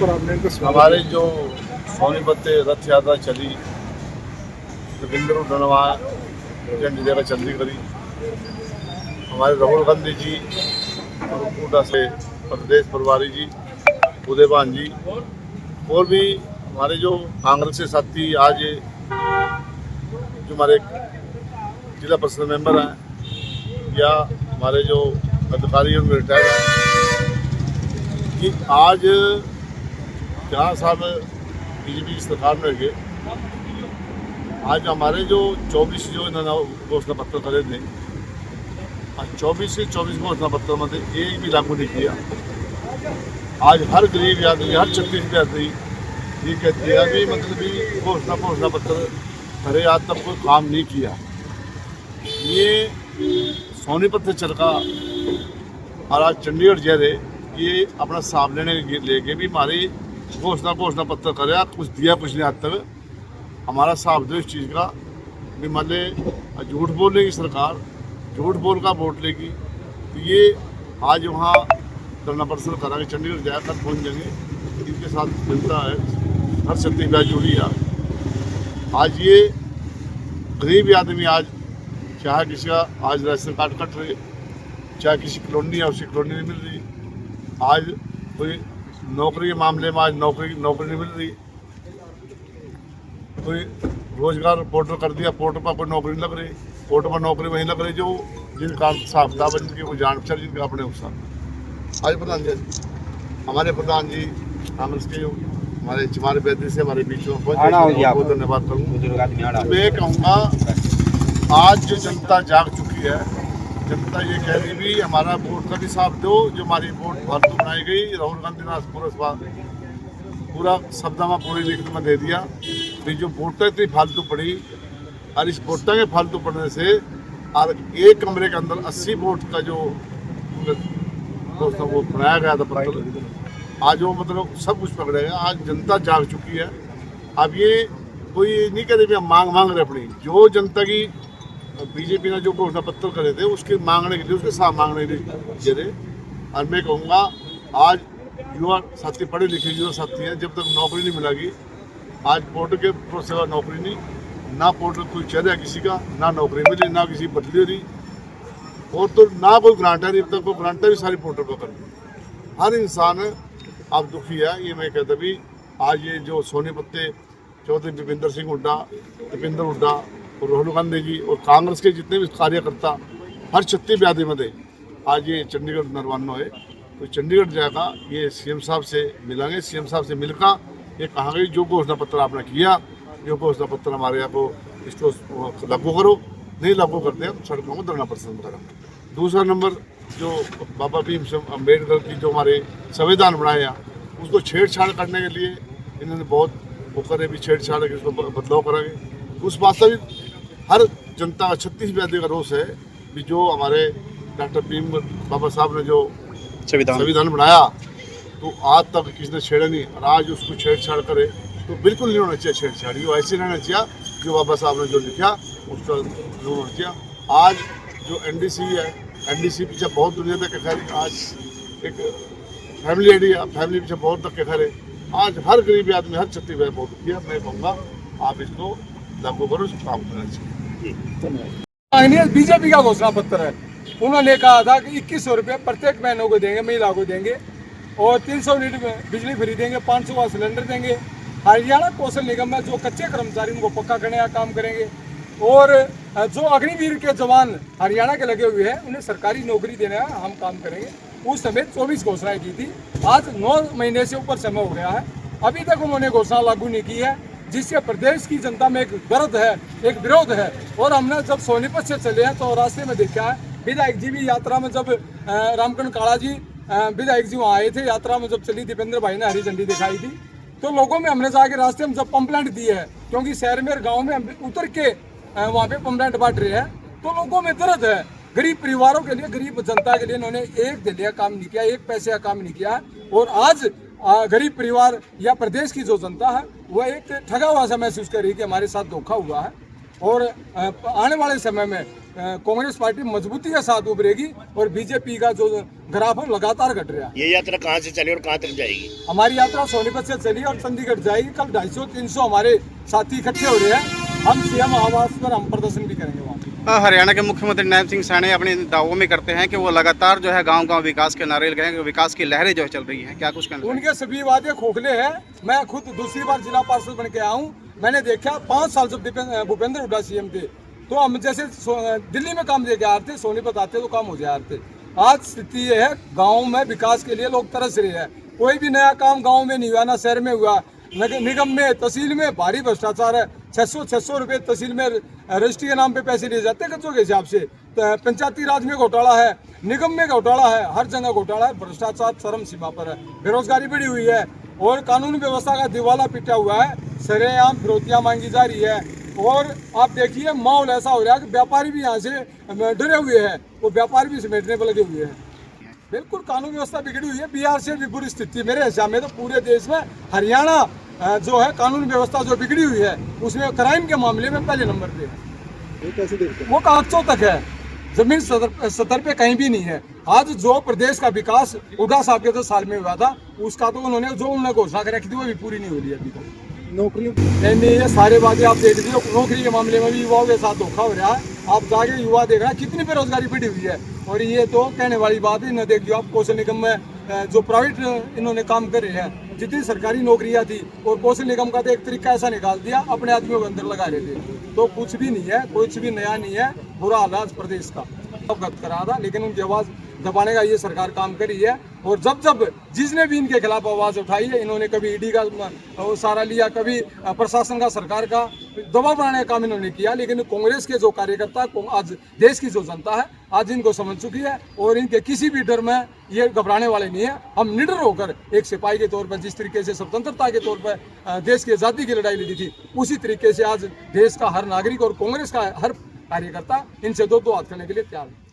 पर आपने इनका स्वागत हमारे जो सोनीपत रथ यात्रा चली रविंद्र धनवा झंडी जगह चंदी करी हमारे राहुल गांधी जी और कोटा से प्रदेश प्रभारी जी उदयभान जी और भी हमारे जो कांग्रेस के साथी आज जो हमारे जिला परिषद मेंबर हैं या हमारे जो अधिकारी उनके रिटायर हैं कि आज 4 साल बीजेपी की सरकार में गए। आज हमारे जो 24 जो इन्होंने घोषणा पत्र करे थे, आज 24 से 24 घोषणा पत्र में एक भी लागू नहीं किया। आज हर गरीब आदमी, हर छत्तीसगढ़ आदमी ये कहते हैं अभी मतलब घोषणा पत्र करे, आज तक कोई काम नहीं किया। ये सोनीपत से चल का और आज चंडीगढ़ जा रहे, ये अपना साफ लेके भी हमारी घोषणा पत्र करे, कुछ दिया कुछ नहीं आज तक। हमारा साफ दो इस चीज़ का भी मान ले झूठ बोलेगी सरकार, झूठ बोल का वोट लेगी, तो ये आज वहाँ धरना प्रदर्शन कराएंगे, चंडीगढ़ जाकर पहुँच जाएंगे। इनके साथ मिलता है हर छत्तीसगढ़ जुड़ी है। आज ये गरीब आदमी आज चाहे किसी का आज राशन कार्ड कट रहे, चाहे किसी कॉलोनी है उसी कॉलोनी नहीं मिल रही, आज कोई नौकरी के मामले में आज नौकरी नहीं मिल रही, कोई रोजगार पोर्टल कर दिया, पोर्टल पर कोई नौकरी नहीं लग रही, पोर्टल पर नौकरी वहीं लग रही जो जिनका साफ किताब है, जिनकी वो जान पहचान जिनका अपने उत्साह। आज प्रधान जी हमारे प्रधान जी कांग्रेस के हमारे बैतूल से हमारे बीच में बहुत धन्यवाद करूँगा। मैं कहूँगा आज जो जनता जाग चुकी है, जनता ये कह रही भी हमारा वोट का भी साथ दो, जो हमारी वोट फालतू बनाई गई। राहुल गांधी ने पूरा शब्दनामा पूरी लिखित में दे दिया कि जो वोटें इतनी फालतू पड़ी और इस वोटों के फालतू पड़ने से और एक कमरे के अंदर 80 वोट का जो वो बनाया गया था पत्र, आज वो मतलब सब कुछ पकड़ेगा। आज जनता जाग चुकी है। अब ये कोई नहीं कह रहे हम मांग रहे अपनी, जो जनता की बीजेपी ने जो घोषणा पत्र करे थे उसके मांगने के लिए, उसके साथ मांगने के लिए रहे। और मैं कहूँगा आज युवा साथी, पढ़े लिखे युवा साथी हैं, जब तक नौकरी नहीं मिलेगी, आज पोर्टल के सेवा नौकरी नहीं, ना पोर्टल कोई चल किसी का, ना नौकरी मिली, ना किसी बदली हो रही, और तो ना कोई ग्रांट है, तक कोई ग्रांट भी सारी पोर्टल पर कर दी। हर इंसान अब दुखी है। ये मैं कहता भी आज ये जो सोनीपत चौधरी दीपेंद्र हुड्डा और राहुल गांधी जी और कांग्रेस के जितने भी कार्यकर्ता हर छत्तीस व्याधि में आज ये चंडीगढ़ नरवानो है, तो चंडीगढ़ जाएगा, ये सीएम साहब से मिलेंगे, सीएम साहब से मिलकर ये कहेंगे जो घोषणा पत्र आपने किया, जो घोषणा पत्र हमारे यहाँ को इसको लागू करो, नहीं लागू करते हम सड़कों को धरना प्रदर्शन करें। दूसरा नंबर जो बाबा भीम अम्बेडकर की जो हमारे संविधान बनाया उसको छेड़छाड़ करने के लिए इन्होंने बहुत वो करे भी छेड़छाड़ के उसको बदलाव करेंगे। उस बात से भी हर जनता का 36 व्याधि का रोष है भी जो हमारे डॉक्टर भीम बाबा साहब ने जो संविधान बनाया, तो आज तक किसी ने छेड़ा नहीं, और आज उसको छेड़छाड़ करे तो बिल्कुल नहीं होना चाहिए छेड़छाड़। वो ऐसे रहना चाहिए जो बाबा साहब ने जो लिखा उसका जरूर होना चाहिए। आज जो एनडीसी है, एनडीसी पीछे बहुत दुनिया तक खैर, आज एक फैमिली आइडिया, फैमिली पीछे बहुत तक खैर, आज हर गरीब आदमी, हर छत्तीसगढ़ बहुत दुखी है। मैं कहूँगा आप इसको लागू करो, इसको काम करना चाहिए। बीजेपी का घोषणा पत्र है, उन्होंने कहा था कि 2100 रुपये प्रत्येक महीनों को देंगे, महिला को देंगे, और 300 यूनिट में बिजली फ्री देंगे, 500 का सिलेंडर देंगे। हरियाणा कौशल निगम में जो कच्चे कर्मचारी उनको पक्का करने का काम करेंगे, और जो अग्निवीर के जवान हरियाणा के लगे हुए हैं उन्हें सरकारी नौकरी देने का हम काम करेंगे। उस समय 24 घोषणाएं की थी, आज 9 महीने से ऊपर समय हो गया है, अभी तक उन्होंने घोषणा लागू नहीं की है, जिससे प्रदेश की जनता में एक दर्द है, एक विरोध है। और हमने जब सोनीपत से चले हैं तो रास्ते में देखा है, विधायक जी भी यात्रा में जब रामकरण काला जी विधायक जी वहाँ आए थे, यात्रा में जब चली दीपेंद्र भाई ने हरी झंडी दिखाई थी, तो लोगों में हमने जाके रास्ते में जब पंपलेट दिए है, क्योंकि शहर में गाँव में उतर के वहाँ पे पंपलेट बांट रहे हैं, तो लोगों में दर्द है। गरीब परिवारों के लिए, गरीब जनता के लिए इन्होंने एक दिलिया काम नहीं किया, एक पैसे का काम नहीं किया। और आज गरीब परिवार या प्रदेश की जो जनता है वह एक ठगा हुआ सा महसूस कर रही है कि हमारे साथ धोखा हुआ है। और आने वाले समय में कांग्रेस पार्टी मजबूती के साथ उभरेगी और बीजेपी का जो ग्राफ है लगातार घट रहा है। ये यात्रा कहाँ से चली और कहाँ तक जाएगी? हमारी यात्रा सोनीपत से चली और चंडीगढ़ जाएगी। कल 250-300 हमारे साथी इकट्ठे हो रहे हैं। हम सीएम आवास पर हम प्रदर्शन भी करेंगे वहाँ। हरियाणा के मुख्यमंत्री नायब सिंह सैनी अपने दावों में करते हैं कि वो लगातार जो है गांव-गांव विकास के नारे लगाए, विकास की लहरें जो है चल रही हैं, क्या कुछ कहना? उनके सभी वादे खोखले हैं। मैं खुद दूसरी बार जिला पार्षद बन के आया हूँ। मैंने देखा 5 साल जब भूपेंद्र हुड्डा सीएम थे तो हम जैसे दिल्ली में काम लेके आ रहे थे, सोनीपत आते तो काम हो जा रहे थे। आज स्थिति ये है, गाँव में विकास के लिए लोग तरस रहे हैं। कोई भी नया काम गाँव में नहीं हुआ, ना शहर में हुआ। निगम में, तहसील में भारी भ्रष्टाचार है। 600 रुपये तहसील में रजिस्ट्री के नाम पे पैसे लिए जाते हैं कच्चों के हिसाब से। पंचायती राज में घोटाला है, निगम में घोटाला है, हर जगह घोटाला है। भ्रष्टाचार चरम सीमा पर है, बेरोजगारी बढ़ी हुई है और कानून व्यवस्था का दिवाला पिटा हुआ है। सरेआम फिरौतियाँ मांगी जा रही है और आप देखिए माहौल ऐसा हो रहा है कि व्यापारी भी यहाँ से डरे हुए हैं, वो व्यापारी भी समेटने पर लगे हुए हैं। बिल्कुल कानून व्यवस्था बिगड़ी हुई है। बिहार से भी बुरी स्थिति मेरे हिसाब में तो पूरे देश में हरियाणा जो है कानून व्यवस्था जो बिगड़ी हुई है उसमें क्राइम के मामले में पहले नंबर पे है। वो कागजों तक है, जमीन सतर पे कहीं भी नहीं है। आज जो प्रदेश का विकास हुड्डा साहब के 10 साल में हुआ था उसका तो उन्होंने घोषणा कर रखी थी वो भी पूरी नहीं हो रही अभी तक। नौकरियों नहीं, ये सारे वादे आप देख लीजिए। नौकरी के मामले में भी युवाओं के साथ धोखा हो रहा है। आप जाके युवा देख रहे हैं कितनी बेरोजगारी बढ़ी हुई है। और ये तो कहने वाली बात है। न देखिए आप कौशल निगम में जो प्राइवेट इन्होंने काम कर रहे हैं, जितनी सरकारी नौकरियां थी और कौशल निगम का तो एक तरीका ऐसा निकाल दिया, अपने आदमियों को अंदर लगा रहे थे। तो कुछ भी नहीं है, कुछ भी नया नहीं है। बुरा हाल है प्रदेश का। अवगत करा था लेकिन उनकी आवाज़ दबाने का ये सरकार काम करी है। और जब जिसने भी इनके खिलाफ आवाज़ उठाई है, इन्होंने कभी ईडी का सहारा लिया, कभी प्रशासन का, सरकार का दबाव बनाने का काम इन्होंने किया। लेकिन कांग्रेस के जो कार्यकर्ता, आज देश की जो जनता है, आज इनको समझ चुकी है और इनके किसी भी डर में ये घबराने वाले नहीं है। हम निडर होकर एक सिपाही के तौर पर जिस तरीके से स्वतंत्रता के तौर पर देश की आज़ादी की लड़ाई लड़ी थी, उसी तरीके से आज देश का हर नागरिक और कांग्रेस का हर कार्यकर्ता इनसे दो हाथ करने के लिए तैयार है।